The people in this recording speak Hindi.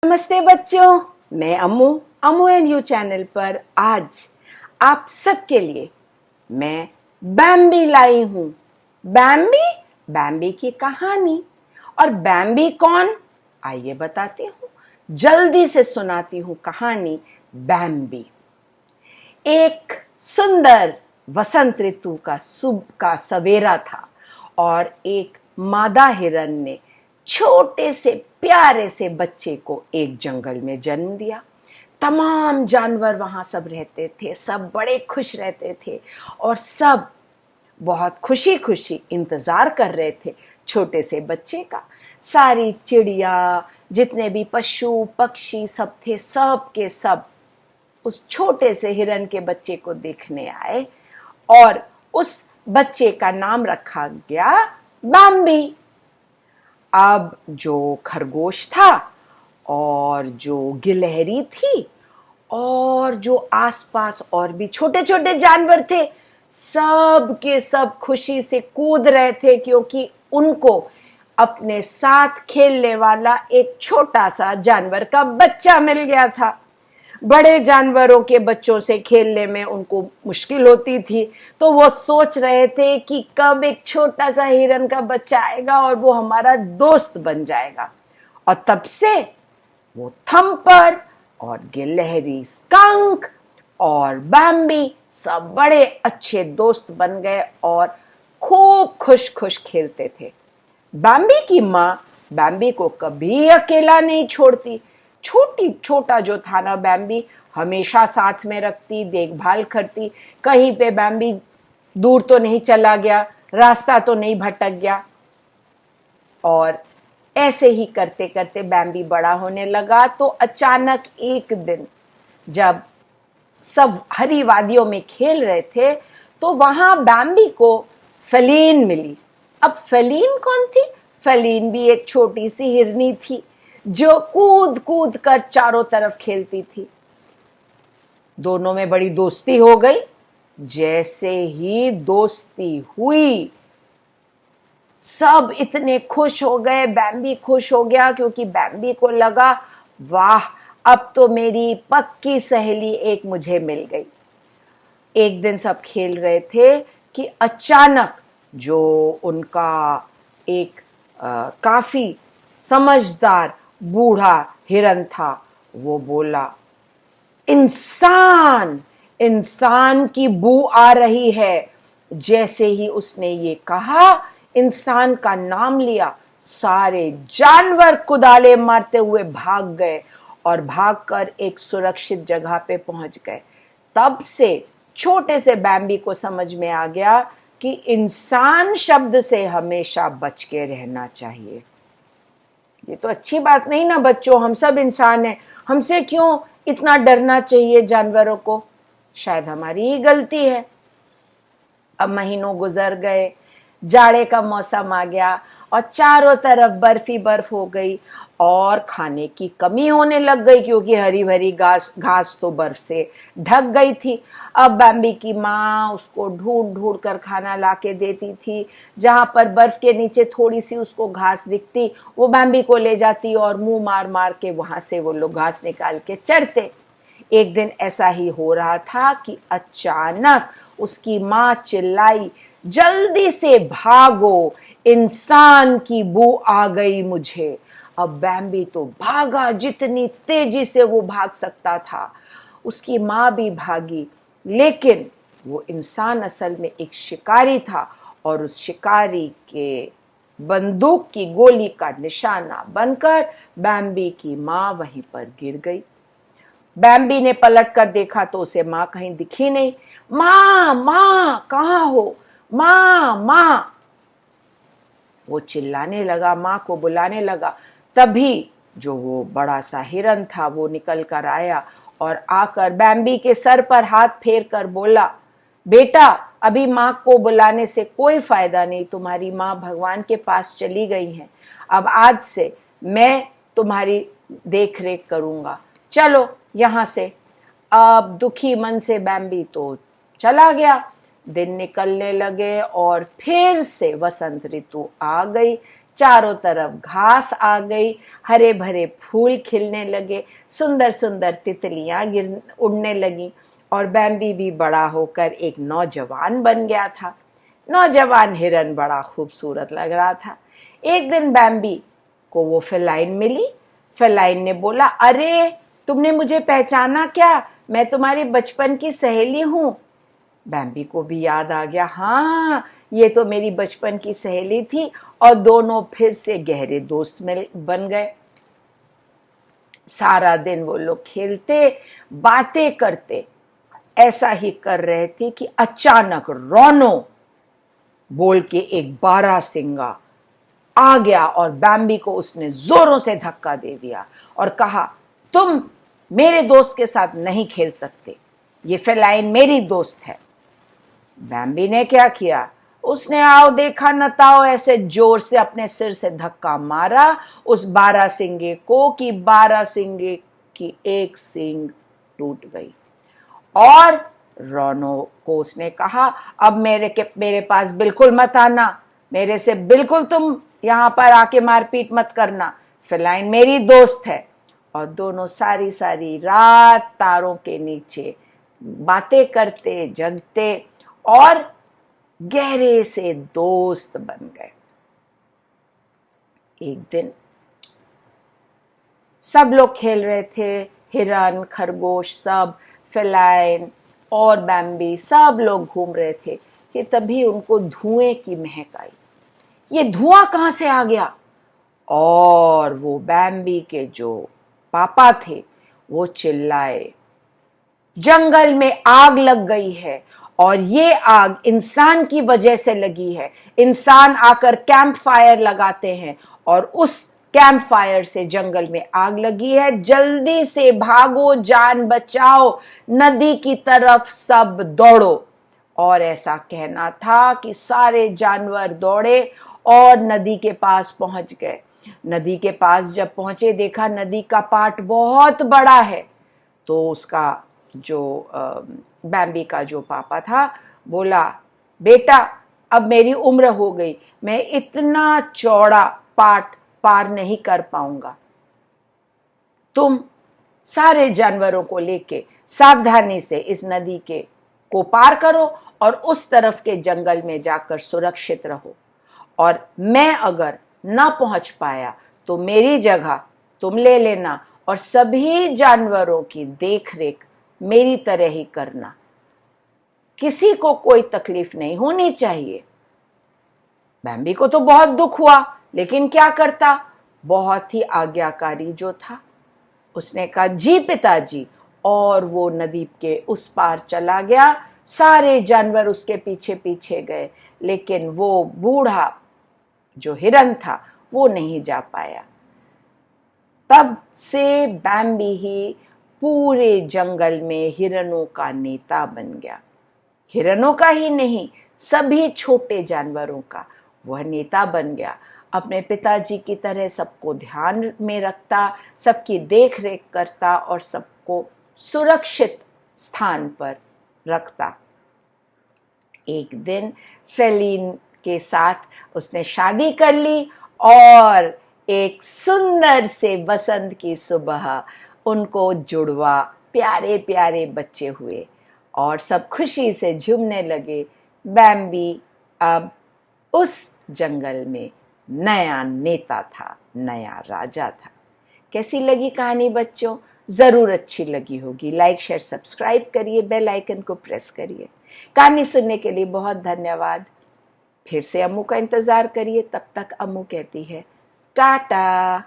नमस्ते बच्चों, मैं अम्मू एंड यू चैनल पर आज आप सबके लिए मैं बैम्बी लाई हूं। बैम्बी की कहानी। और बैम्बी कौन, आइए बताती हूँ, जल्दी से सुनाती हूँ कहानी। बैम्बी एक सुंदर वसंत ऋतु का सुबह का सवेरा था और एक मादा हिरन ने छोटे से प्यारे से बच्चे को एक जंगल में जन्म दिया। तमाम जानवर वहां सब रहते थे, सब बड़े खुश रहते थे और सब बहुत खुशी खुशी इंतजार कर रहे थे छोटे से बच्चे का। सारी चिड़िया, जितने भी पशु पक्षी सब थे, सब के सब उस छोटे से हिरन के बच्चे को देखने आए और उस बच्चे का नाम रखा गया बैम्बी। अब जो खरगोश था और जो गिलहरी थी और जो आसपास और भी छोटे छोटे जानवर थे, सब के सब खुशी से कूद रहे थे क्योंकि उनको अपने साथ खेलने वाला एक छोटा सा जानवर का बच्चा मिल गया था। बड़े जानवरों के बच्चों से खेलने में उनको मुश्किल होती थी, तो वो सोच रहे थे कि कब एक छोटा सा हिरन का बच्चा आएगा और वो हमारा दोस्त बन जाएगा। और तब से वो थम्पर और गिलहरी स्कंक और बैम्बी सब बड़े अच्छे दोस्त बन गए और खूब खुश खुश खेलते थे। बैम्बी की माँ बैम्बी को कभी अकेला नहीं छोड़ती। छोटा जो था ना, बैम्बी हमेशा साथ में रखती, देखभाल करती, कहीं पे बैम्बी दूर तो नहीं चला गया, रास्ता तो नहीं भटक गया। और ऐसे ही करते करते बैम्बी बड़ा होने लगा। तो अचानक एक दिन जब सब हरी वादियों में खेल रहे थे तो वहां बैम्बी को फेलिन मिली। अब फेलिन कौन थी? फेलिन भी एक छोटी सी हिरनी थी जो कूद कूद कर चारों तरफ खेलती थी। दोनों में बड़ी दोस्ती हो गई। जैसे ही दोस्ती हुई सब इतने खुश हो गए, बैम्बी खुश हो गया क्योंकि बैम्बी को लगा, वाह, अब तो मेरी पक्की सहेली एक मुझे मिल गई। एक दिन सब खेल रहे थे कि अचानक जो उनका एक काफी समझदार बूढ़ा हिरन था वो बोला, इंसान की बू आ रही है। जैसे ही उसने ये कहा, इंसान का नाम लिया, सारे जानवर कुदाले मारते हुए भाग गए और भागकर एक सुरक्षित जगह पे पहुंच गए। तब से छोटे से बैम्बी को समझ में आ गया कि इंसान शब्द से हमेशा बच के रहना चाहिए। ये तो अच्छी बात नहीं ना बच्चों, हम सब इंसान हैं, हमसे क्यों इतना डरना चाहिए जानवरों को? शायद हमारी ही गलती है। अब महीनों गुजर गए, जाड़े का मौसम आ गया और चारों तरफ बर्फ ही बर्फ हो गई और खाने की कमी होने लग गई क्योंकि हरी भरी घास तो बर्फ से ढक गई थी। अब बैम्बी की माँ उसको ढूंढ ढूंढ कर खाना लाके देती थी। जहां पर बर्फ के नीचे थोड़ी सी उसको घास दिखती, वो बैम्बी को ले जाती और मुंह मार मार के वहां से वो लोग घास निकाल के चरते। एक दिन ऐसा ही हो रहा था कि अचानक उसकी माँ चिल्लाई, जल्दी से भागो, इंसान की बू आ गई मुझे। अब बैम्बी तो भागा, जितनी तेजी से वो भाग सकता था। उसकी माँ भी भागी, लेकिन वो इंसान असल में एक शिकारी था और उस शिकारी के बंदूक की गोली का निशाना बनकर बैम्बी की माँ वहीं पर गिर गई। बैम्बी ने पलट कर देखा तो उसे माँ कहीं दिखी नहीं। माँ, माँ, कहाँ हो? माँ, माँ। वो चिल्लाने लगा, माँ को बुलाने लगा। तभी जो वो बड़ा सा हिरन था वो निकल कर आया और आकर बैम्बी के सर पर हाथ फेर कर बोला, बेटा, अभी माँ को बुलाने से कोई फायदा नहीं, तुम्हारी माँ भगवान के पास चली गई हैं। अब आज से मैं तुम्हारी देख रेख करूंगा, चलो यहाँ से। अब दुखी मन से बैम्बी तो चला गया। दिन निकलने लगे और फिर से वसंत ऋतु आ गई। चारों तरफ घास आ गई, हरे भरे फूल खिलने लगे, सुंदर सुंदर तितलियां उड़ने लगी और बैम्बी भी बड़ा होकर एक नौजवान बन गया था। नौजवान हिरन बड़ा खूबसूरत लग रहा था। एक दिन बैम्बी को वो फेलाइन मिली। फेलाइन ने बोला, अरे तुमने मुझे पहचाना क्या? मैं तुम्हारी बचपन की सहेली हूं। बैम्बी को भी याद आ गया, हाँ ये तो मेरी बचपन की सहेली थी, और दोनों फिर से गहरे दोस्त में बन गए। सारा दिन वो लोग खेलते बातें करते ऐसा ही कर रहे थे कि अचानक रोनो बोल के एक बारहसिंगा आ गया और बैम्बी को उसने जोरों से धक्का दे दिया और कहा, तुम मेरे दोस्त के साथ नहीं खेल सकते, ये फेलाइन मेरी दोस्त है। बैम्बी ने क्या किया, उसने आओ देखा नताओ ऐसे जोर से अपने सिर से धक्का मारा उस बारहसिंगे को कि बारहसिंगे की एक सींग टूट गई। और रोनो को उसने कहा, अब मेरे पास बिल्कुल मत आना, मेरे से बिल्कुल तुम यहां पर आके मारपीट मत करना, फेलाइन मेरी दोस्त है। और दोनों सारी सारी रात तारों के नीचे बातें करते जगते और गहरे से दोस्त बन गए। एक दिन सब लोग खेल रहे थे, हिरन खरगोश सब, फेलाइन और बैम्बी सब लोग घूम रहे थे कि तभी उनको धुएं की महक आई। ये धुआं कहां से आ गया? और वो बैम्बी के जो पापा थे वो चिल्लाए, जंगल में आग लग गई है और ये आग इंसान की वजह से लगी है। इंसान आकर कैंप फायर लगाते हैं और उस कैंप फायर से जंगल में आग लगी है, जल्दी से भागो, जान बचाओ, नदी की तरफ सब दौड़ो। और ऐसा कहना था कि सारे जानवर दौड़े और नदी के पास पहुंच गए। नदी के पास जब पहुंचे देखा नदी का पाट बहुत बड़ा है। तो उसका जो बैम्बी का जो पापा था बोला, बेटा अब मेरी उम्र हो गई, मैं इतना चौड़ा पाट पार नहीं कर पाऊंगा, तुम सारे जानवरों को लेके सावधानी से इस नदी के को पार करो और उस तरफ के जंगल में जाकर सुरक्षित रहो, और मैं अगर ना पहुंच पाया तो मेरी जगह तुम ले लेना और सभी जानवरों की देखरेख मेरी तरह ही करना, किसी को कोई तकलीफ नहीं होनी चाहिए। बैम्बी को तो बहुत दुख हुआ, लेकिन क्या करता, बहुत ही आज्ञाकारी जो था। उसने कहा, जी पिताजी, और वो नदी के उस पार चला गया। सारे जानवर उसके पीछे पीछे गए, लेकिन वो बूढ़ा जो हिरन था वो नहीं जा पाया। तब से बैम्बी ही पूरे जंगल में हिरनों का नेता बन गया। हिरनों का ही नहीं, सभी छोटे जानवरों का वह नेता बन गया। अपने पिताजी की तरह सबको ध्यान में रखता, सबकी देख रेख करता और सबको सुरक्षित स्थान पर रखता। एक दिन फेलिन के साथ उसने शादी कर ली और एक सुंदर से बसंत की सुबह उनको जुड़वा प्यारे प्यारे बच्चे हुए और सब खुशी से झूमने लगे। बैम्बी अब उस जंगल में नया नेता था, नया राजा था। कैसी लगी कहानी बच्चों? जरूर अच्छी लगी होगी। लाइक शेयर सब्सक्राइब करिए, बेल आइकन को प्रेस करिए। कहानी सुनने के लिए बहुत धन्यवाद। फिर से अम्मू का इंतजार करिए, तब तक अम्मू कहती है टाटा।